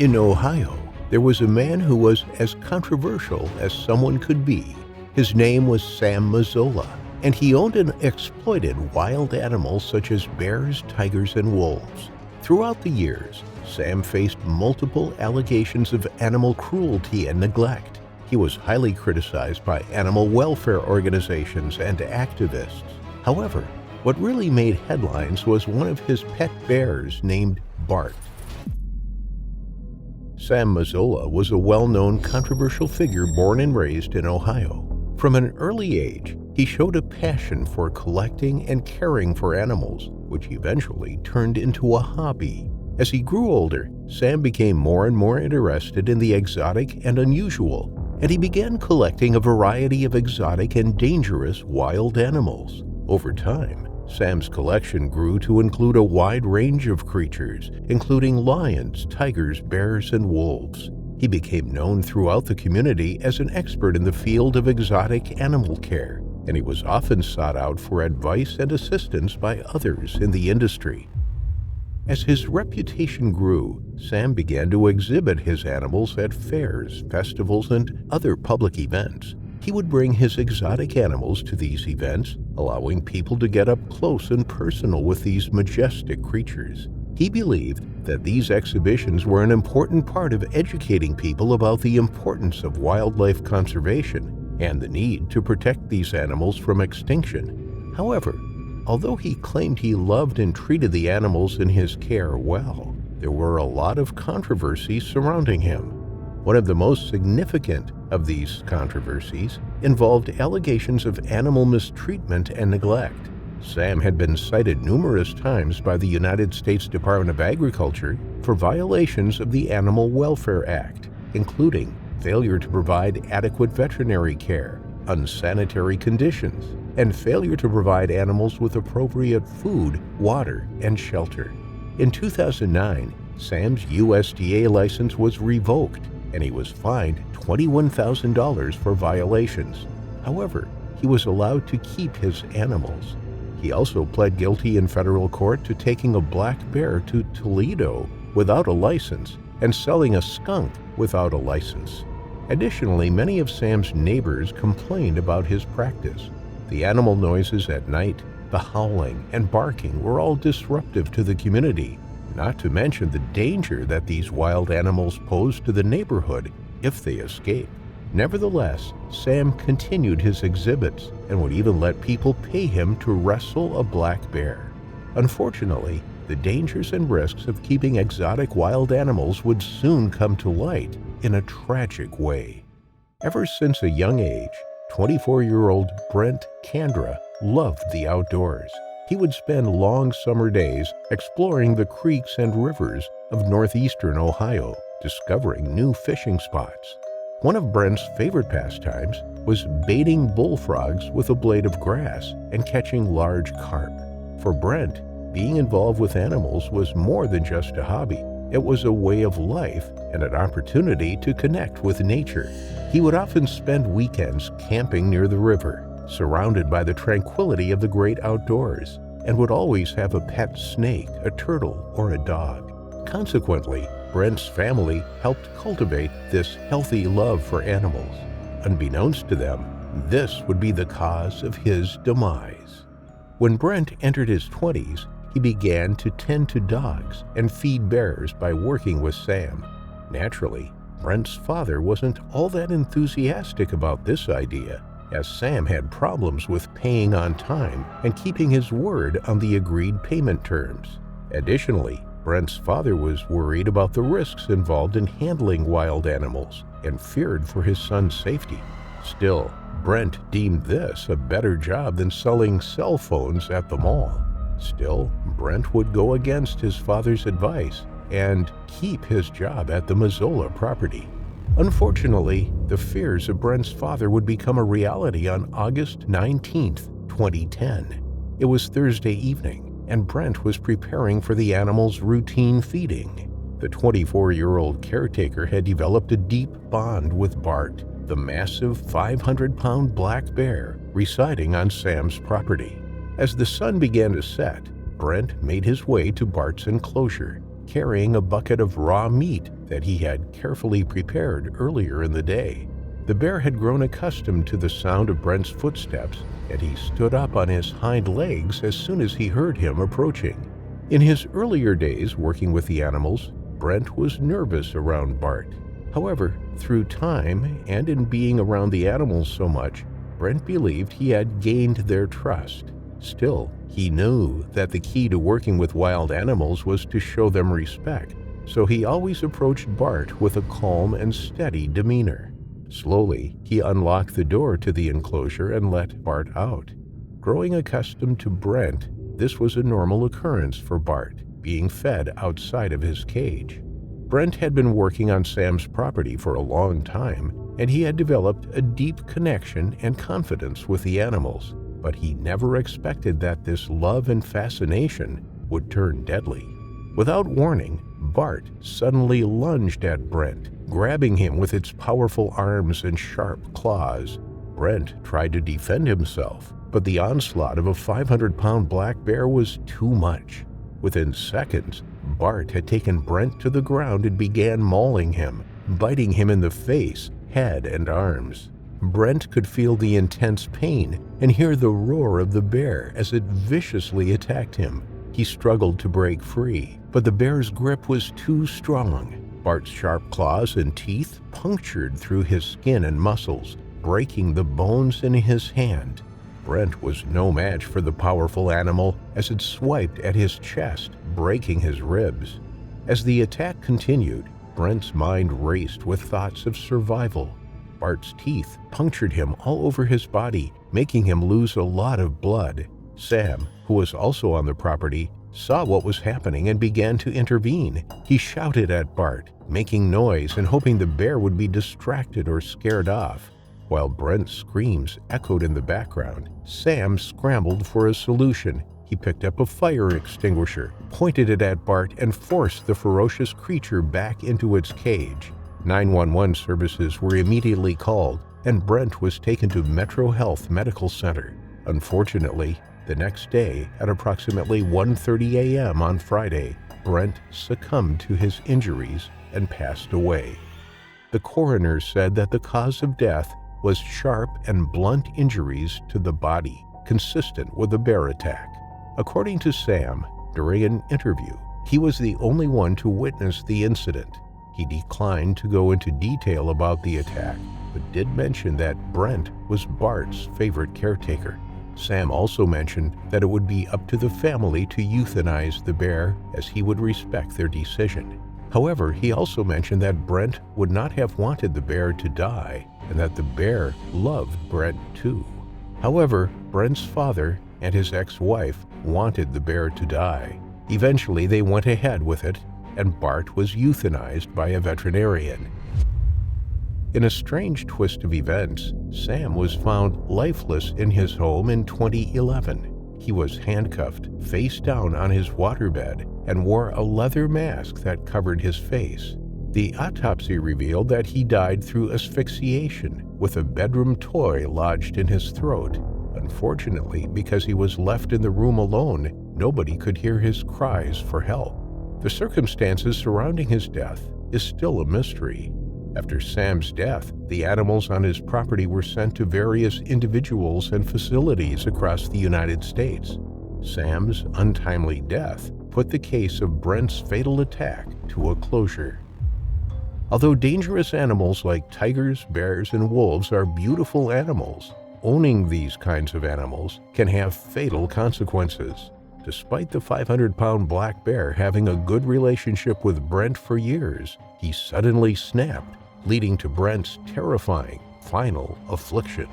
In Ohio, there was a man who was as controversial as someone could be. His name was Sam Mazzola, and he owned and exploited wild animals such as bears, tigers, and wolves. Throughout the years, Sam faced multiple allegations of animal cruelty and neglect. He was highly criticized by animal welfare organizations and activists. However, what really made headlines was one of his pet bears named Bart. Sam Mazzola was a well-known controversial figure born and raised in Ohio. From an early age, he showed a passion for collecting and caring for animals, which eventually turned into a hobby. As he grew older, Sam became more and more interested in the exotic and unusual, and he began collecting a variety of exotic and dangerous wild animals. Over time, Sam's collection grew to include a wide range of creatures, including lions, tigers, bears, and wolves. He became known throughout the community as an expert in the field of exotic animal care, and he was often sought out for advice and assistance by others in the industry. As his reputation grew, Sam began to exhibit his animals at fairs, festivals, and other public events. He would bring his exotic animals to these events, allowing people to get up close and personal with these majestic creatures. He believed that these exhibitions were an important part of educating people about the importance of wildlife conservation and the need to protect these animals from extinction. However, although he claimed he loved and treated the animals in his care well, there were a lot of controversies surrounding him. One of the most significant of these controversies involved allegations of animal mistreatment and neglect. Sam had been cited numerous times by the United States Department of Agriculture for violations of the Animal Welfare Act, including failure to provide adequate veterinary care, unsanitary conditions, and failure to provide animals with appropriate food, water, and shelter. In 2009, Sam's USDA license was revoked, and he was fined $21,000 for violations. However, he was allowed to keep his animals. He also pled guilty in federal court to taking a black bear to Toledo without a license and selling a skunk without a license. Additionally, many of Sam's neighbors complained about his practice. The animal noises at night, the howling, and barking were all disruptive to the community, not to mention the danger that these wild animals pose to the neighborhood if they escape. Nevertheless, Sam continued his exhibits and would even let people pay him to wrestle a black bear. Unfortunately, the dangers and risks of keeping exotic wild animals would soon come to light in a tragic way. Ever since a young age, 24-year-old Brent Kandra loved the outdoors. He would spend long summer days exploring the creeks and rivers of northeastern Ohio, discovering new fishing spots. One of Brent's favorite pastimes was baiting bullfrogs with a blade of grass and catching large carp. For Brent, being involved with animals was more than just a hobby. It was a way of life and an opportunity to connect with nature. He would often spend weekends camping near the river, surrounded by the tranquility of the great outdoors, and would always have a pet snake, a turtle, or a dog. Consequently, Brent's family helped cultivate this healthy love for animals. Unbeknownst to them, this would be the cause of his demise. When Brent entered his 20s, he began to tend to dogs and feed bears by working with Sam. Naturally, Brent's father wasn't all that enthusiastic about this idea, as Sam had problems with paying on time and keeping his word on the agreed payment terms. Additionally, Brent's father was worried about the risks involved in handling wild animals and feared for his son's safety. Still, Brent deemed this a better job than selling cell phones at the mall. Still, Brent would go against his father's advice and keep his job at the Mazzola property. Unfortunately, the fears of Brent's father would become a reality on August 19, 2010. It was Thursday evening, and Brent was preparing for the animal's routine feeding. The 24-year-old caretaker had developed a deep bond with Bart, the massive 500-pound black bear residing on Sam's property. As the sun began to set, Brent made his way to Bart's enclosure. carrying a bucket of raw meat that he had carefully prepared earlier in the day. The bear had grown accustomed to the sound of Brent's footsteps, and he stood up on his hind legs as soon as he heard him approaching. In his earlier days working with the animals, Brent was nervous around Bart. However, through time and in being around the animals so much, Brent believed he had gained their trust. Still, he knew that the key to working with wild animals was to show them respect, so he always approached Bart with a calm and steady demeanor. Slowly, he unlocked the door to the enclosure and let Bart out. Growing accustomed to Brent, this was a normal occurrence for Bart, being fed outside of his cage. Brent had been working on Sam's property for a long time, and he had developed a deep connection and confidence with the animals, but he never expected that this love and fascination would turn deadly. Without warning, Bart suddenly lunged at Brent, grabbing him with its powerful arms and sharp claws. Brent tried to defend himself, but the onslaught of a 500-pound black bear was too much. Within seconds, Bart had taken Brent to the ground and began mauling him, biting him in the face, head, and arms. Brent could feel the intense pain and hear the roar of the bear as it viciously attacked him. He struggled to break free, but the bear's grip was too strong. Bart's sharp claws and teeth punctured through his skin and muscles, breaking the bones in his hand. Brent was no match for the powerful animal as it swiped at his chest, breaking his ribs. As the attack continued, Brent's mind raced with thoughts of survival. Bart's teeth punctured him all over his body, making him lose a lot of blood. Sam, who was also on the property, saw what was happening and began to intervene. He shouted at Bart, making noise and hoping the bear would be distracted or scared off. While Brent's screams echoed in the background, Sam scrambled for a solution. He picked up a fire extinguisher, pointed it at Bart, and forced the ferocious creature back into its cage. 911 services were immediately called, and Brent was taken to Metro Health Medical Center. Unfortunately, the next day, at approximately 1:30 a.m. on Friday, Brent succumbed to his injuries and passed away. The coroner said that the cause of death was sharp and blunt injuries to the body, consistent with a bear attack. According to Sam, during an interview, he was the only one to witness the incident. He declined to go into detail about the attack, but did mention that Brent was Bart's favorite caretaker. Sam also mentioned that it would be up to the family to euthanize the bear, as he would respect their decision. However, he also mentioned that Brent would not have wanted the bear to die, and that the bear loved Brent too. However, Brent's father and his ex-wife wanted the bear to die. Eventually, they went ahead with it, and Bart was euthanized by a veterinarian. In a strange twist of events, Sam was found lifeless in his home in 2011. He was handcuffed, face down on his waterbed, and wore a leather mask that covered his face. The autopsy revealed that he died through asphyxiation, with a bedroom toy lodged in his throat. Unfortunately, because he was left in the room alone, nobody could hear his cries for help. The circumstances surrounding his death is still a mystery. After Sam's death, the animals on his property were sent to various individuals and facilities across the United States. Sam's untimely death put the case of Brent's fatal attack to a closure. Although dangerous animals like tigers, bears, and wolves are beautiful animals, owning these kinds of animals can have fatal consequences. Despite the 500-pound black bear having a good relationship with Brent for years, he suddenly snapped, leading to Brent's terrifying final affliction.